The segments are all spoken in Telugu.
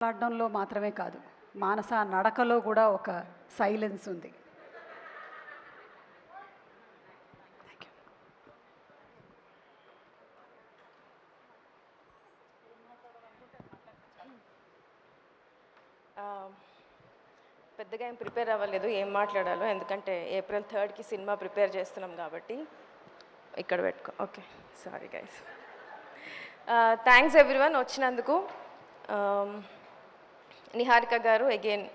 మాట్లాడడంలో మాత్రమే కాదు, మానస నడకలో కూడా ఒక సైలెన్స్ ఉంది. పెద్దగా ఏం ప్రిపేర్ అవ్వలేదు ఏం మాట్లాడాలో, ఎందుకంటే April 3కి సినిమా ప్రిపేర్ చేస్తున్నాం కాబట్టి. ఇక్కడ పెట్టుకో. Okay, sorry guys. Thanks everyone వచ్చినందుకు. నిహారిక గారు అగైన్,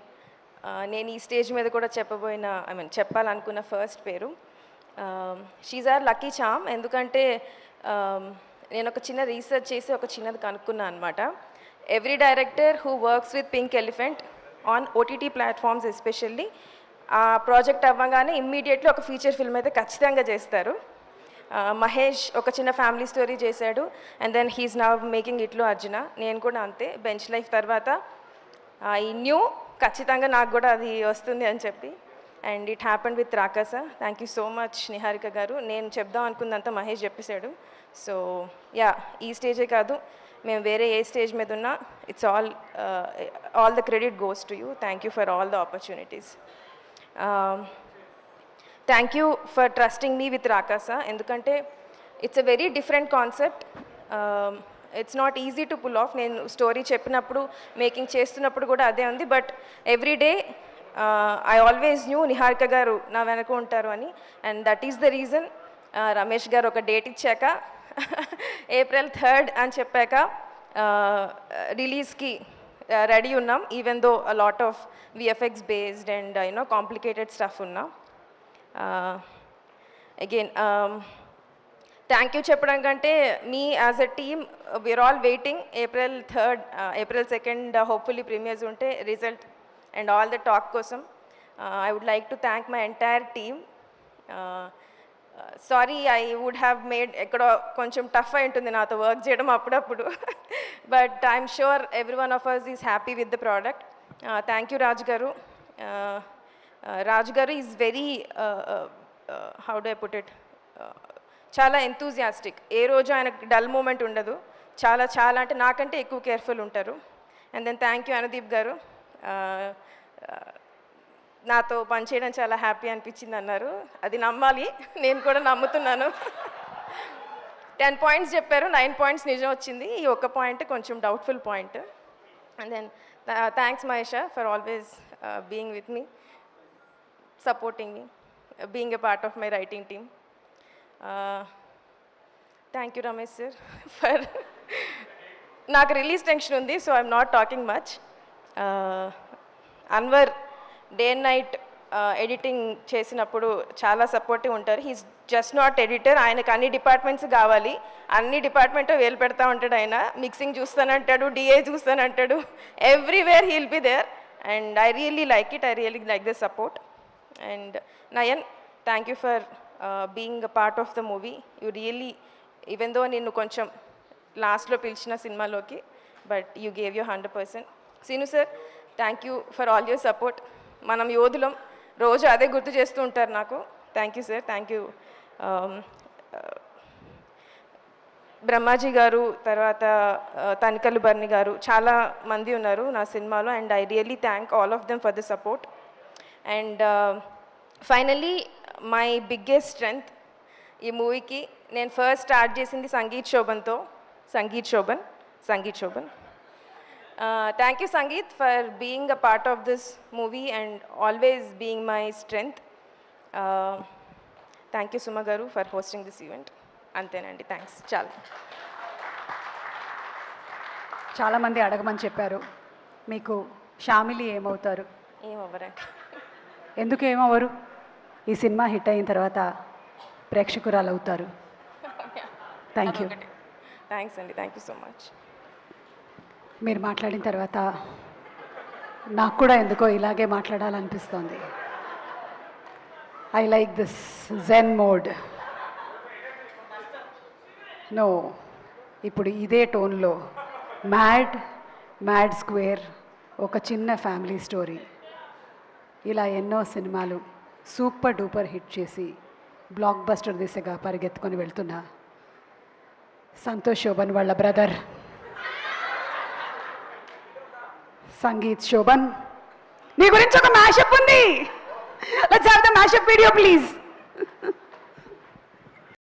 నేను ఈ స్టేజ్ మీద కూడా చెప్పాలనుకున్న ఫస్ట్ పేరు. She's our lucky charm. ఎందుకంటే నేను ఒక చిన్న రీసెర్చ్ చేసి ఒక చిన్నది కనుక్కున్నాను అనమాట. Every director who works with Pink Elephant on OTT platforms especially, ఆ ప్రాజెక్ట్ అవ్వగానే ఇమ్మీడియట్లీ ఒక ఫీచర్ ఫిల్మ్ అయితే ఖచ్చితంగా చేస్తారు. మహేష్ ఒక చిన్న ఫ్యామిలీ స్టోరీ చేశాడు, and then he's now making ఇట్లు అర్జున. నేను కూడా అంతే, బెంచ్ లైఫ్ తర్వాత ఈ న్యూ ఖచ్చితంగా నాకు కూడా అది వస్తుంది అని చెప్పి, and it happened with Rakasa. Thank you so much Niharika garu. నేను చెప్దాం అనుకుందంతా మహేష్ చెప్పేశాడు. సో యా, ఈ స్టేజే కాదు, మేము వేరే ఏ స్టేజ్ మీద ఉన్నా it's all the credit goes to you. Thank you for all the opportunities. Thank you for trusting me with Rakasa. ఎందుకంటే it's a very different concept. It's not easy to pull off. నేను స్టోరీ చెప్పినప్పుడు, మేకింగ్ చేస్తున్నప్పుడు కూడా అదే ఉంది. But every day I always knew Niharika garu నా వెనక ఉంటారు అని, and that is the reason. Ramesh garu ఒక డేట్ ఇచ్చాక April 3rd అని చెప్పాక రిలీజ్కి రెడీ ఉన్నాం, even though a lot of VFX based and complicated stuff ఉన్నాం. అగైన్ థ్యాంక్ యూ చెప్పడం కంటే, మీ as a team we're all waiting April 3rd, April 2nd hopefully premieres ఉంటే result and all the talk కోసం. I would like to thank my entire team. Sorry, I would have made ఎక్కడో కొంచెం టఫ్ అయి ఉంటుంది నాతో వర్క్ చేయడం అప్పుడప్పుడు, but I'm sure every one of us is happy with the product. Thank you Raju garu. Raju garu is very, how do I put it, చాలా ఎంతూజియాస్టిక్. ఏ రోజు ఆయనకు డల్ మూమెంట్ ఉండదు. చాలా చాలా అంటే నాకంటే ఎక్కువ కేర్ఫుల్ ఉంటారు. And then thank you Anudeep గారు. నాతో పనిచేయడం చాలా హ్యాపీ అనిపించింది అన్నారు. అది నమ్మాలి, నేను కూడా నమ్ముతున్నాను. 10 పాయింట్స్ చెప్పారు, 9 పాయింట్స్ నిజం వచ్చింది. ఈ ఒక్క పాయింట్ కొంచెం doubtful point. And then thanks Mahesh for always being with me, supporting me, being a part of my writing team. Thank you Ramesh sir for, నాకు రిలీజ్ టెన్షన్ ఉంది, so I'm not talking much. Anwar day and night editing చేసినప్పుడు చాలా సపోర్టివ్ ఉంటారు. హీస్ జస్ట్ నాట్ ఎడిటర్, ఆయనకు అన్ని డిపార్ట్మెంట్స్ కావాలి, అన్ని డిపార్ట్మెంట్ వేలు పెడతా ఉంటాడు ఆయన. మిక్సింగ్ చూస్తానంటాడు, డిఏ చూస్తానంటాడు, everywhere he'll be there, and I really like it. I really like the support. And Nayan, thank you for being a part of the movie. You really, even though నిన్ను కొంచెం లాస్ట్లో పిలిచిన సినిమాలోకి, but you gave you 100%. Seenu sir, thank you for all your support. మనం యోధులం, రోజు అదే గుర్తు చేస్తూ ఉంటారు నాకు. Thank you sir, thank you. Brahmaji గారు, తర్వాత తనికల్లు బర్ని గారు, చాలా మంది ఉన్నారు నా సినిమాలో, and I really thank all of them for the support. And finally my biggest strength ఈ మూవీకి, నేను ఫస్ట్ స్టార్ట్ చేసింది sangeet శోభన్తో. Sangeet Shobhan. Thank you Sangeet for being a part of this movie and always being my strength. Thank you Suma garu for hosting this event. Antenandi, thanks. చాలా మంది అడగమని చెప్పారు, మీకు షామిలి ఏమవుతారు? ఏమవ్వరండి. ఎందుకు ఏమవ్వరు? ఈ సినిమా హిట్ అయిన తర్వాత ప్రేక్షకురాలు అవుతారు. Thank you. థ్యాంక్స్ అండి, థ్యాంక్ యూ సో మచ్. మీరు మాట్లాడిన తర్వాత నాకు కూడా ఎందుకో ఇలాగే మాట్లాడాలనిపిస్తోంది. I like this zen mode. No, ఇప్పుడు ఇదే టోన్లో మ్యాడ్ స్క్వేర్, ఒక చిన్న ఫ్యామిలీ స్టోరీ, ఇలా ఎన్నో సినిమాలు సూపర్ డూపర్ హిట్ చేసి బ్లాక్ బస్టర్ దిశగా పరిగెత్తుకొని వెళ్తున్న సంతోష్ శోభన్ వాళ్ళ బ్రదర్ సంగీత్ శోభన్, నీ గురించి ఒక మ్యాషప్ ఉంది. Let's have the mashup video please.